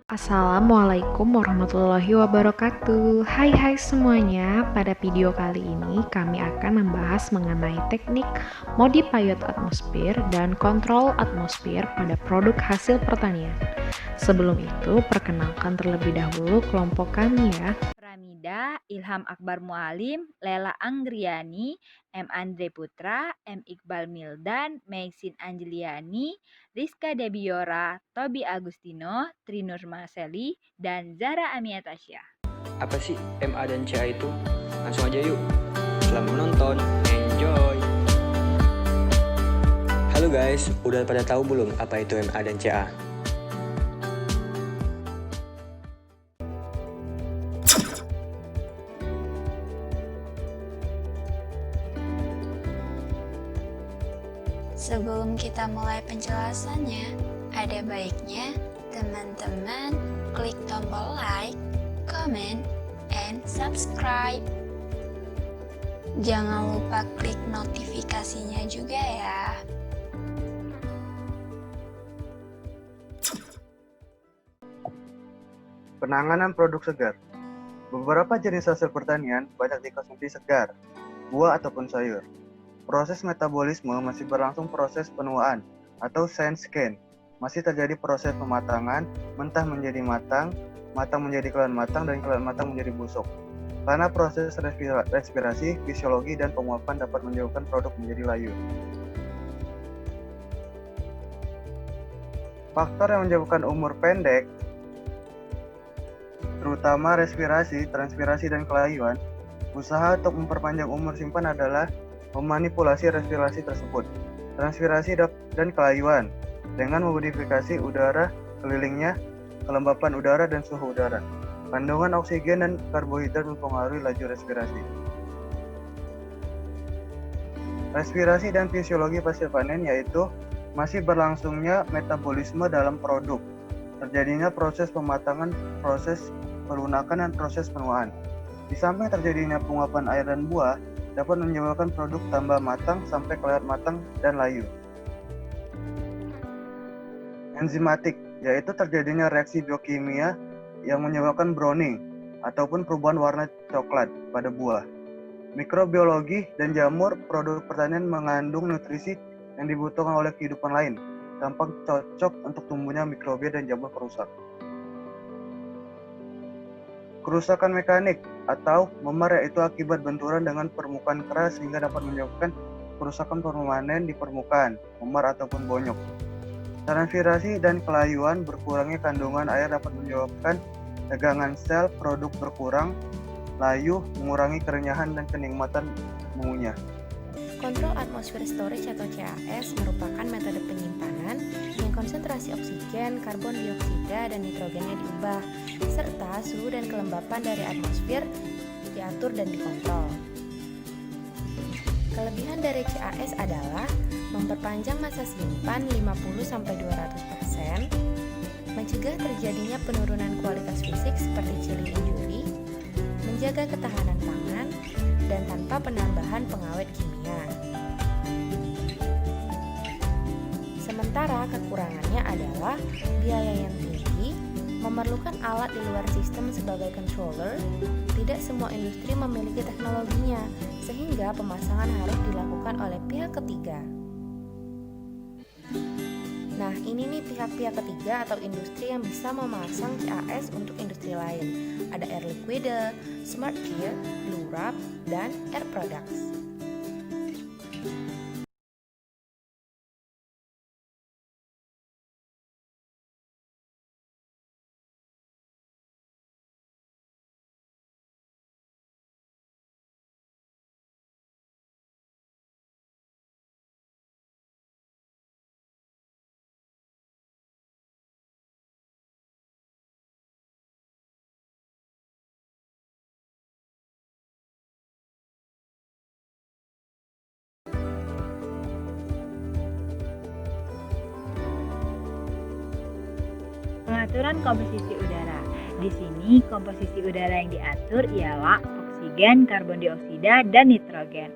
Assalamualaikum warahmatullahi wabarakatuh. Hai semuanya, pada video kali ini kami akan membahas mengenai teknik modified atmosfer dan kontrol atmosfer pada produk hasil pertanian. Sebelum itu, perkenalkan terlebih dahulu kelompok kami ya. Pramida, Ilham Akbar Mualim, Lela Anggriani, M. Andre Putra, M. Iqbal Mildan, Meixin Anjeliani, Rizka Debiora, Tobi Agustino, Trinur Maseli, dan Zara Amiatasya. Apa sih MA dan CA itu? Langsung aja yuk. Selamat menonton, enjoy! Halo guys, udah pada tahu belum apa itu MA dan CA? Sebelum kita mulai penjelasannya, ada baiknya teman-teman klik tombol like, comment, and subscribe. Jangan lupa klik notifikasinya juga ya. Penanganan produk segar. Beberapa jenis hasil pertanian banyak dikonsumsi segar, buah ataupun sayur. Proses metabolisme masih berlangsung, proses penuaan atau science-scan. Masih terjadi proses pematangan, mentah menjadi matang, matang menjadi kelan matang, dan kelan matang menjadi busuk. Karena proses respirasi, fisiologi, dan penguapan dapat menjauhkan produk menjadi layu. Faktor yang menyebabkan umur pendek, terutama respirasi, transpirasi, dan kelayuan. Usaha untuk memperpanjang umur simpan adalah memanipulasi respirasi tersebut, transpirasi dan kelayuan dengan memodifikasi udara kelilingnya, kelembapan udara dan suhu udara. Kandungan oksigen dan karbohidrat mempengaruhi laju respirasi. Respirasi dan fisiologi pasca panen yaitu masih berlangsungnya metabolisme dalam produk, terjadinya proses pematangan, proses pelunakan, dan proses penuaan. Di samping terjadinya penguapan air dan buah, dapat menyebabkan produk tambah matang sampai kelihatan matang dan layu. Enzimatik, yaitu terjadinya reaksi biokimia yang menyebabkan browning ataupun perubahan warna coklat pada buah. Mikrobiologi dan jamur, produk pertanian mengandung nutrisi yang dibutuhkan oleh kehidupan lain, tampak cocok untuk tumbuhnya mikrobia dan jamur perusak. Kerusakan mekanik atau memar, yaitu akibat benturan dengan permukaan keras sehingga dapat menyebabkan kerusakan permanen di permukaan, memar ataupun bonyok. Transpirasi dan kelayuan, berkurangnya kandungan air dapat menyebabkan tegangan sel produk berkurang, layu, mengurangi kerenyahan dan kenikmatan mengunyah. Kontrol atmosfer storage atau CAS merupakan metode penyimpanan yang konsentrasi oksigen, karbon dioksida, dan nitrogennya diubah, serta suhu dan kelembapan dari atmosfer diatur dan dikontrol. Kelebihan dari CAS adalah memperpanjang masa simpan 50-200%, mencegah terjadinya penurunan kualitas fisik seperti chilling injury, menjaga ketahanan pangan, dan tanpa penambahan pengawet kimia. Sementara kekurangannya adalah biaya yang tinggi, memerlukan alat di luar sistem sebagai controller, tidak semua industri memiliki teknologinya, sehingga pemasangan harus dilakukan oleh pihak ketiga. Nah, ini nih pihak-pihak ketiga atau industri yang bisa memasang CAS untuk industri lain. Ada Air Liquide, Smart Gear, Blue Wrap, dan Air Products. Pengaturan komposisi udara. Di sini komposisi udara yang diatur ialah oksigen, karbon dioksida, dan nitrogen.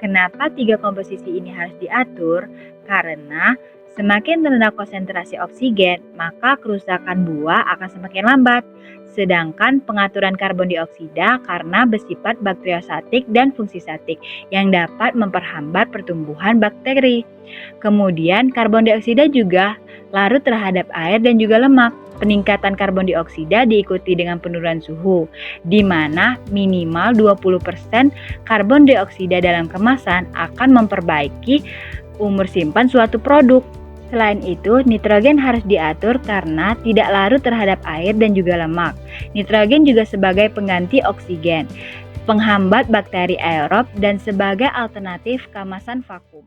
Kenapa 3 komposisi ini harus diatur? Karena Semakin rendah konsentrasi oksigen, maka kerusakan buah akan semakin lambat. Sedangkan pengaturan karbon dioksida karena bersifat bakteriostatik dan fungsistatik yang dapat memperhambat pertumbuhan bakteri. Kemudian karbon dioksida juga larut terhadap air dan juga lemak. Peningkatan karbon dioksida diikuti dengan penurunan suhu, di mana minimal 20% karbon dioksida dalam kemasan akan memperbaiki umur simpan suatu produk. Selain itu, nitrogen harus diatur karena tidak larut terhadap air dan juga lemak. Nitrogen juga sebagai pengganti oksigen, penghambat bakteri aerob, dan sebagai alternatif kemasan vakum.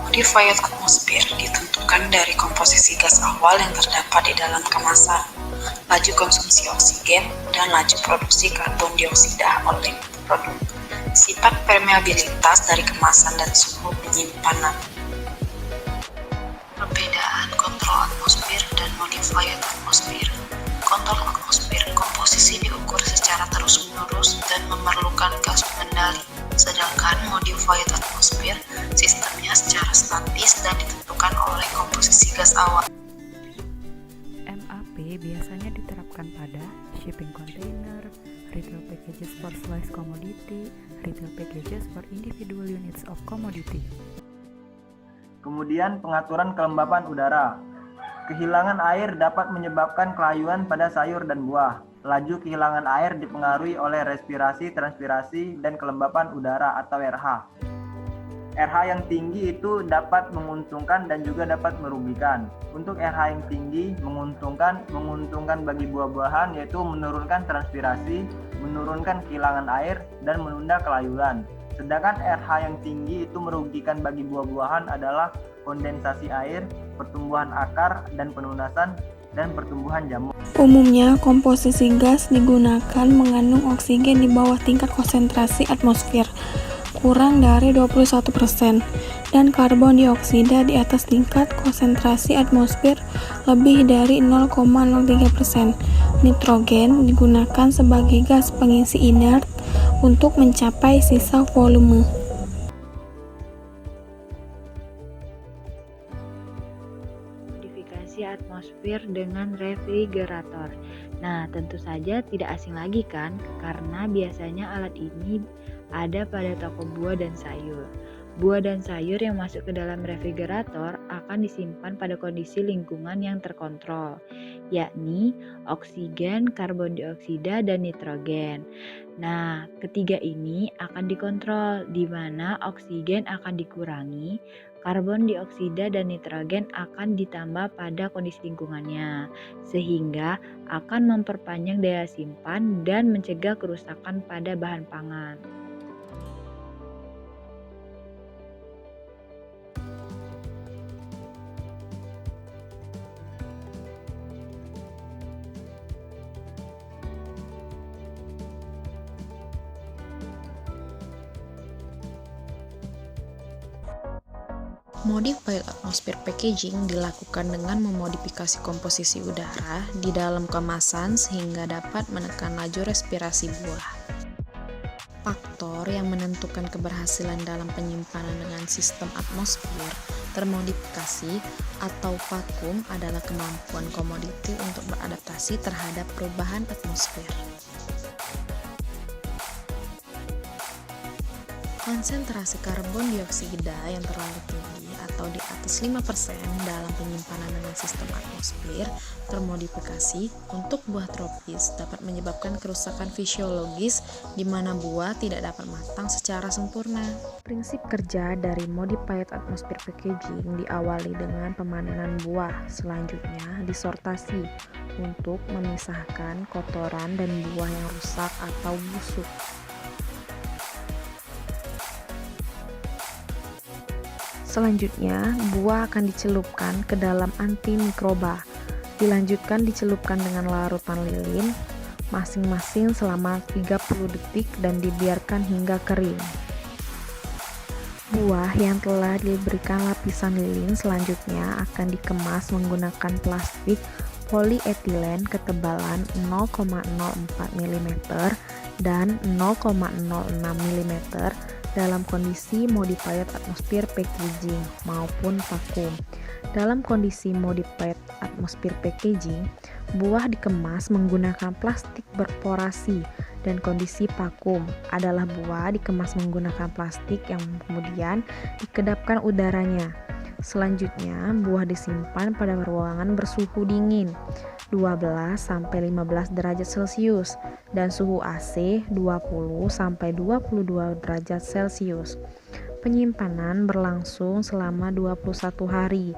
Modified atmosfer ditentukan dari komposisi gas awal yang terdapat di dalam kemasan, laju konsumsi oksigen, dan laju produksi karbon dioksida oleh produk, sifat permeabilitas dari kemasan dan suhu penyimpanan. Perbedaan kontrol atmosfer dan modified atmosfer. Kontrol atmosfer komposisi diukur secara terus-menerus dan memerlukan gas pengendali, sedangkan modified atmosfer sistemnya secara statis dan ditentukan oleh komposisi gas awal. MAP biasanya diterapkan pada shipping container, retail packages for sliced commodity, retail packages for individual units of commodity. Kemudian pengaturan kelembapan udara. Kehilangan air dapat menyebabkan kelayuan pada sayur dan buah. Laju kehilangan air dipengaruhi oleh respirasi, transpirasi, dan kelembapan udara atau RH. RH yang tinggi itu dapat menguntungkan dan juga dapat merugikan. Untuk RH yang tinggi menguntungkan bagi buah-buahan, yaitu menurunkan transpirasi, menurunkan kehilangan air, dan menunda kelayuan. Sedangkan RH yang tinggi itu merugikan bagi buah-buahan adalah kondensasi air, pertumbuhan akar dan penunasan, dan pertumbuhan jamur. Umumnya, komposisi gas digunakan mengandung oksigen di bawah tingkat konsentrasi atmosfer, kurang dari 21%, dan karbon dioksida di atas tingkat konsentrasi atmosfer lebih dari 0,03%. Nitrogen digunakan sebagai gas pengisi inert untuk mencapai sisa volume. Modifikasi atmosfer dengan refrigerator. Nah, tentu saja tidak asing lagi kan, karena biasanya alat ini ada pada toko buah dan sayur. Buah dan sayur yang masuk ke dalam refrigerator akan disimpan pada kondisi lingkungan yang terkontrol, yakni oksigen, karbon dioksida, dan nitrogen. Nah, ketiga ini akan dikontrol, di mana oksigen akan dikurangi, karbon dioksida dan nitrogen akan ditambah pada kondisi lingkungannya, sehingga akan memperpanjang daya simpan dan mencegah kerusakan pada bahan pangan. Modified atmosphere packaging dilakukan dengan memodifikasi komposisi udara di dalam kemasan sehingga dapat menekan laju respirasi buah. Faktor yang menentukan keberhasilan dalam penyimpanan dengan sistem atmosfer termodifikasi atau vakum adalah kemampuan komoditi untuk beradaptasi terhadap perubahan atmosfer. Konsentrasi karbon dioksida yang terlalu tinggi atau di atas 5% dalam penyimpanan dengan sistem atmosfer termodifikasi untuk buah tropis dapat menyebabkan kerusakan fisiologis di mana buah tidak dapat matang secara sempurna. Prinsip kerja dari modified atmosphere packaging diawali dengan pemanenan buah, selanjutnya disortasi untuk memisahkan kotoran dan buah yang rusak atau busuk. Selanjutnya, buah akan dicelupkan ke dalam antimikroba. Dilanjutkan dicelupkan dengan larutan lilin, masing-masing selama 30 detik dan dibiarkan hingga kering. Buah yang telah diberikan lapisan lilin selanjutnya akan dikemas menggunakan plastik polietilen ketebalan 0,04 mm dan 0,06 mm dalam kondisi modified atmosphere packaging maupun vakum. Dalam kondisi modified atmosphere packaging, buah dikemas menggunakan plastik berporasi, dan kondisi vakum adalah buah dikemas menggunakan plastik yang kemudian dikedapkan udaranya. Selanjutnya, buah disimpan pada ruangan bersuhu dingin 12-15 derajat Celcius dan suhu AC 20-22 derajat Celcius. Penyimpanan berlangsung selama 21 hari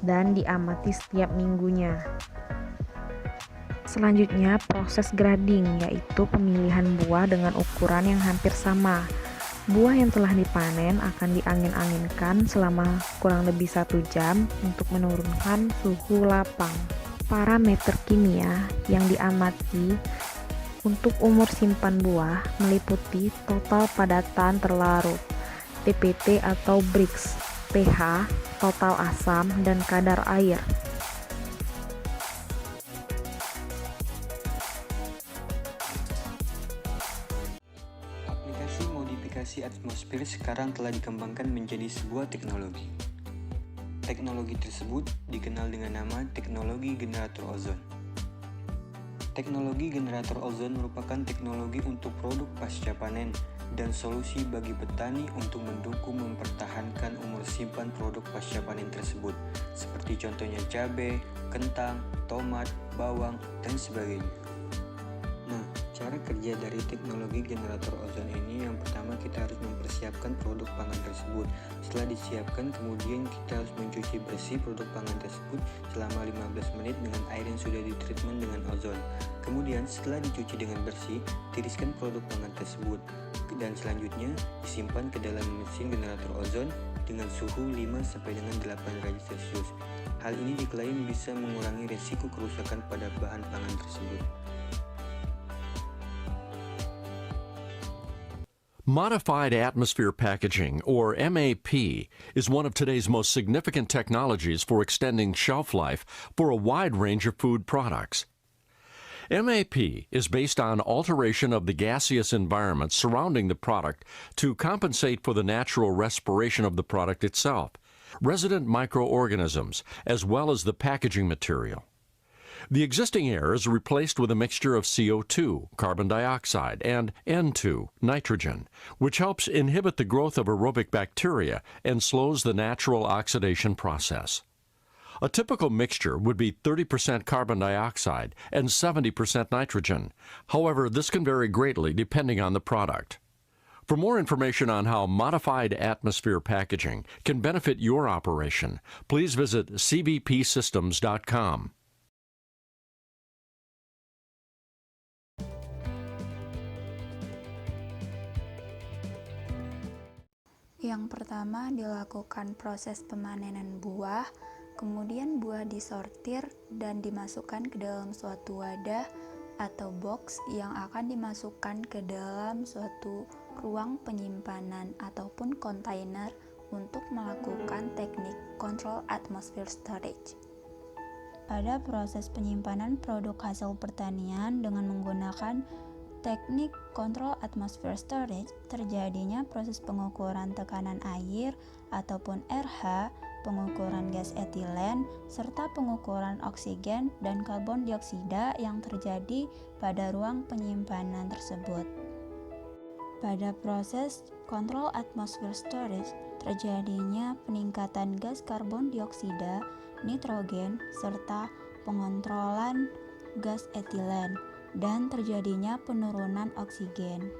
dan diamati setiap minggunya. Selanjutnya, proses grading, yaitu pemilihan buah dengan ukuran yang hampir sama. Buah yang telah dipanen akan diangin-anginkan selama kurang lebih 1 jam untuk menurunkan suhu lapang. Parameter kimia yang diamati untuk umur simpan buah meliputi total padatan terlarut, TPT atau Brix, pH, total asam, dan kadar air. Aplikasi modifikasi atmosfer sekarang telah dikembangkan menjadi sebuah teknologi. Teknologi tersebut dikenal dengan nama teknologi generator ozon. Teknologi generator ozon merupakan teknologi untuk produk pasca panen dan solusi bagi petani untuk mendukung mempertahankan umur simpan produk pasca panen tersebut, seperti contohnya cabai, kentang, tomat, bawang, dan sebagainya. Nah, cara kerja dari teknologi generator ozon ini, yang pertama kita harus mempersiapkan produk pangan tersebut. Setelah disiapkan, kemudian kita harus mencuci bersih produk pangan tersebut selama 15 menit dengan air yang sudah ditreatment dengan ozon. Kemudian setelah dicuci dengan bersih, tiriskan produk pangan tersebut dan selanjutnya disimpan ke dalam mesin generator ozon dengan suhu 5-8 derajat Celcius. Hal ini diklaim bisa mengurangi risiko kerusakan pada bahan pangan tersebut. Modified atmosphere packaging, or MAP, is one of today's most significant technologies for extending shelf life for a wide range of food products. MAP is based on alteration of the gaseous environment surrounding the product to compensate for the natural respiration of the product itself, resident microorganisms, as well as the packaging material. The existing air is replaced with a mixture of CO2, carbon dioxide, and N2, nitrogen, which helps inhibit the growth of aerobic bacteria and slows the natural oxidation process. A typical mixture would be 30% carbon dioxide and 70% nitrogen. However, this can vary greatly depending on the product. For more information on how modified atmosphere packaging can benefit your operation, please visit cvpsystems.com. Yang pertama, dilakukan proses pemanenan buah, kemudian buah disortir dan dimasukkan ke dalam suatu wadah atau box yang akan dimasukkan ke dalam suatu ruang penyimpanan ataupun kontainer untuk melakukan teknik control atmosphere storage. Pada proses penyimpanan produk hasil pertanian dengan menggunakan teknik kontrol atmosphere storage, terjadinya proses pengukuran tekanan air ataupun RH, pengukuran gas etilen, serta pengukuran oksigen dan karbon dioksida yang terjadi pada ruang penyimpanan tersebut. Pada proses kontrol atmosphere storage, terjadinya peningkatan gas karbon dioksida, nitrogen, serta pengontrolan gas etilen, dan terjadinya penurunan oksigen.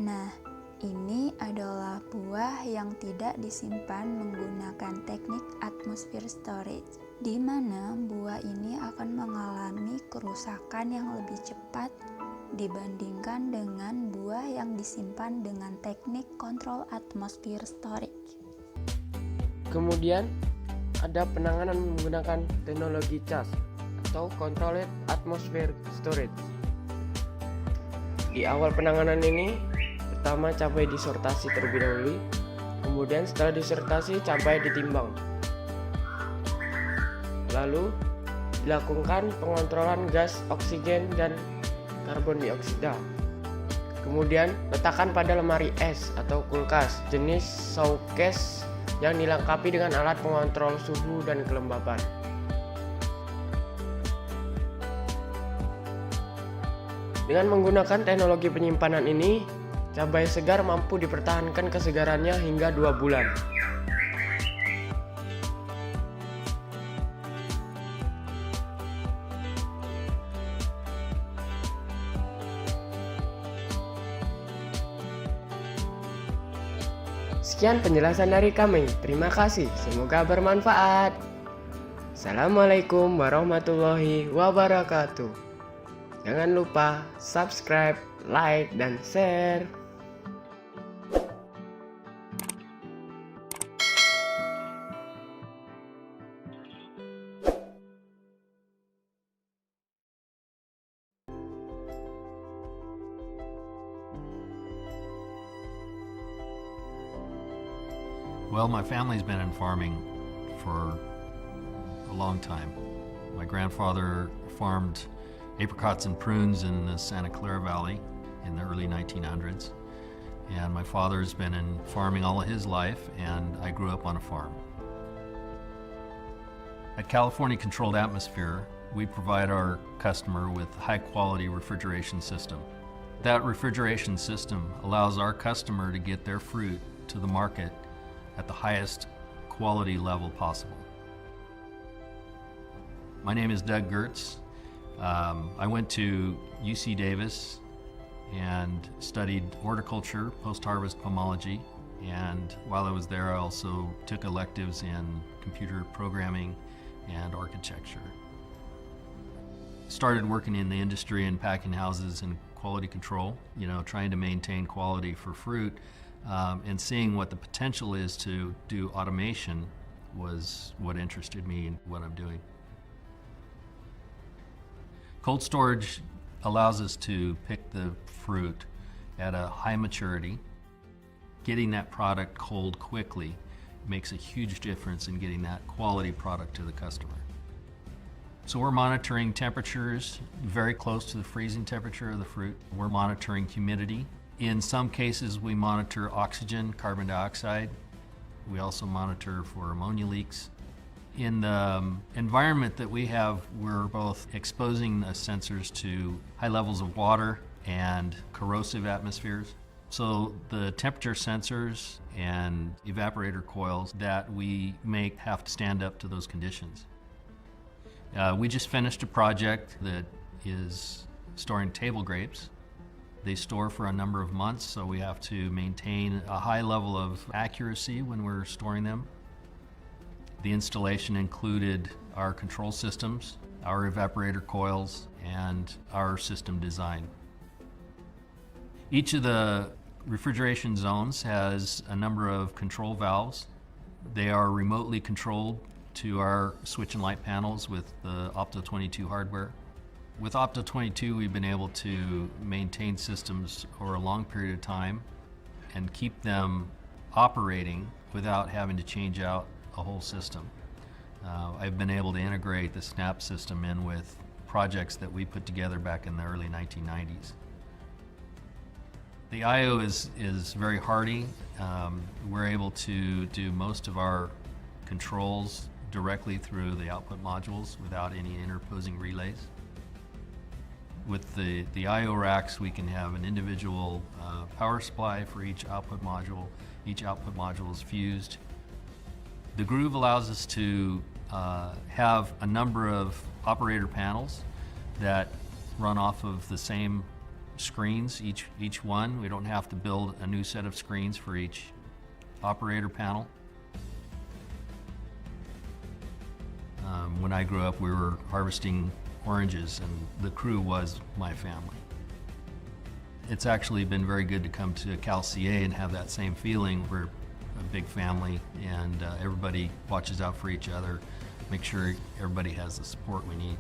Nah, ini adalah buah yang tidak disimpan menggunakan teknik atmosphere storage, di mana buah ini akan mengalami kerusakan yang lebih cepat dibandingkan dengan buah yang disimpan dengan teknik control atmosphere storage. Kemudian ada penanganan menggunakan teknologi CAS atau Controlled Atmosphere Storage. Di awal penanganan ini, pertama cabai disortasi terlebih dahulu, kemudian setelah disortasi cabai ditimbang. Lalu dilakukan pengontrolan gas oksigen dan karbon dioksida. Kemudian letakkan pada lemari es atau kulkas jenis showcase yang dilengkapi dengan alat pengontrol suhu dan kelembapan. Dengan menggunakan teknologi penyimpanan ini, cabai segar mampu dipertahankan kesegarannya hingga 2 bulan. Sekian penjelasan dari kami. Terima kasih. Semoga bermanfaat. Assalamualaikum warahmatullahi wabarakatuh. Jangan lupa subscribe, like, dan share. Well, my family's been in farming for a long time. My grandfather farmed apricots and prunes in the Santa Clara Valley in the early 1900s. And my father's been in farming all of his life, and I grew up on a farm. At California Controlled Atmosphere, we provide our customer with a high-quality refrigeration system. That refrigeration system allows our customer to get their fruit to the market at the highest quality level possible. My name is Doug Gertz. I went to UC Davis and studied horticulture, post-harvest pomology, and while I was there I also took electives in computer programming and architecture. Started working in the industry in packing houses and quality control, trying to maintain quality for fruit. And seeing what the potential is to do automation was what interested me in what I'm doing. Cold storage allows us to pick the fruit at a high maturity. Getting that product cold quickly makes a huge difference in getting that quality product to the customer. So we're monitoring temperatures very close to the freezing temperature of the fruit. We're monitoring humidity. In some cases, we monitor oxygen, carbon dioxide. We also monitor for ammonia leaks. In the environment that we have, we're both exposing the sensors to high levels of water and corrosive atmospheres. So the temperature sensors and evaporator coils that we make have to stand up to those conditions. We just finished a project that is storing table grapes. They store for a number of months, so we have to maintain a high level of accuracy when we're storing them. The installation included our control systems, our evaporator coils, and our system design. Each of the refrigeration zones has a number of control valves. They are remotely controlled to our switch and light panels with the Opto22 hardware. With Opto22, we've been able to maintain systems over a long period of time and keep them operating without having to change out a whole system. I've been able to integrate the SNAP system in with projects that we put together back in the early 1990s. The I/O is very hardy. We're able to do most of our controls directly through the output modules without any interposing relays. With the I/O racks, we can have an individual power supply for each output module. Each output module is fused. The Groove allows us to have a number of operator panels that run off of the same screens, each one. We don't have to build a new set of screens for each operator panel. When I grew up, we were harvesting oranges, and the crew was my family. It's actually been very good to come to CalCA and have that same feeling. We're a big family, and everybody watches out for each other, make sure everybody has the support we need.